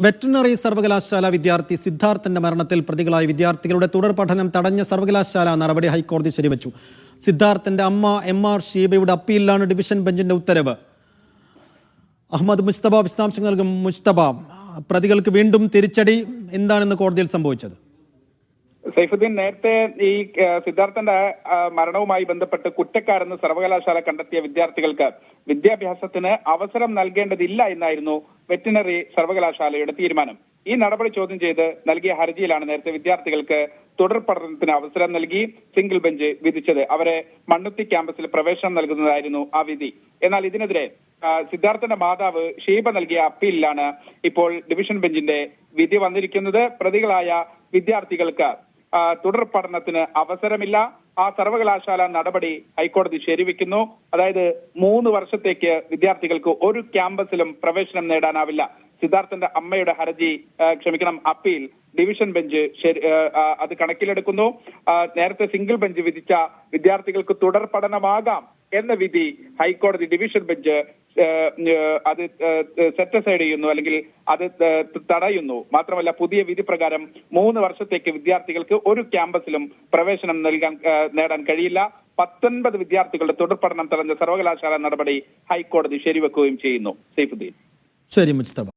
Veterinary സർവകലാശാല വിദ്യാർത്ഥി സിദ്ധാർത്ഥന്റെ മരണത്തിൽ പ്രതികളായ വിദ്യാർത്ഥികളുടെ തുടർ പഠനം തടഞ്ഞ സർവകലാശാല നടപടി ഹൈക്കോടതി ശരിവച്ചു. സിദ്ധാർത്ഥന്റെ അമ്മ MR ഷീബയുടെ അപ്പീലിലാണ് ഡിവിഷൻ ബെഞ്ചിന്റെ ഉത്തരവ്. അഹമ്മദ് മുസ്തഫ വിശദാംശങ്ങൾ നൽകും. മുസ്തഫ, പ്രതികൾക്ക് വീണ്ടും തിരിച്ചടി, എന്താണെന്ന് കോടതിയിൽ സംഭവിച്ചത്? സൈഫുദ്ദീൻ, നേരത്തെ ഈ സിദ്ധാർത്ഥന്റെ മരണവുമായി ബന്ധപ്പെട്ട് കുറ്റക്കാരെന്ന് സർവകലാശാല കണ്ടെത്തിയ വിദ്യാർത്ഥികൾക്ക് വിദ്യാഭ്യാസത്തിന് അവസരം നൽകേണ്ടതില്ല എന്നായിരുന്നു വെറ്റിനറി സർവകലാശാലയുടെ തീരുമാനം. ഈ നടപടി ചോദ്യം ചെയ്ത് നൽകിയ ഹർജിയിലാണ് നേരത്തെ വിദ്യാർത്ഥികൾക്ക് തുടർ പഠനത്തിന് അവസരം നൽകി സിംഗിൾ ബെഞ്ച് വിധിച്ചത്. അവരെ മണ്ണുത്തി ക്യാമ്പസിൽ പ്രവേശനം നൽകുന്നതായിരുന്നു ആ വിധി. എന്നാൽ ഇതിനെതിരെ സിദ്ധാർത്ഥന്റെ മാതാവ് ഷീബ നൽകിയ അപ്പീലിലാണ് ഇപ്പോൾ ഡിവിഷൻ ബെഞ്ചിന്റെ വിധി വന്നിരിക്കുന്നത്. പ്രതികളായ വിദ്യാർത്ഥികൾക്ക് തുടർ പഠനത്തിന് അവസരമില്ല. ആ സർവകലാശാല നടപടി ഹൈക്കോടതി ശരിവെക്കുന്നു. അതായത് 3 വർഷത്തേക്ക് വിദ്യാർത്ഥികൾക്ക് ഒരു ക്യാമ്പസിലും പ്രവേശനം നേടാനാവില്ല. സിദ്ധാർത്ഥന്റെ അമ്മയുടെ അപ്പീൽ ഡിവിഷൻ ബെഞ്ച് അത് കണക്കിലെടുക്കുന്നു. നേരത്തെ സിംഗിൾ ബെഞ്ച് വിധിച്ച വിദ്യാർത്ഥികൾക്ക് തുടർ പഠനമാകാം എന്ന വിധി ഹൈക്കോടതി ഡിവിഷൻ ബെഞ്ച് അത് സെറ്റ് അസൈഡ് ചെയ്യുന്നു, അല്ലെങ്കിൽ അത് തടയുന്നു. മാത്രമല്ല, പുതിയ വിധി പ്രകാരം 3 വർഷത്തേക്ക് വിദ്യാർത്ഥികൾക്ക് ഒരു ക്യാമ്പസിലും പ്രവേശനം നേടാൻ കഴിയില്ല. 19 വിദ്യാർത്ഥികളുടെ തുടർ പഠനം തടഞ്ഞ സർവകലാശാല നടപടി ഹൈക്കോടതി ശരിവെക്കുകയും ചെയ്യുന്നു. സൈഫുദ്ദീൻ. ശരി മുസ്തഫ.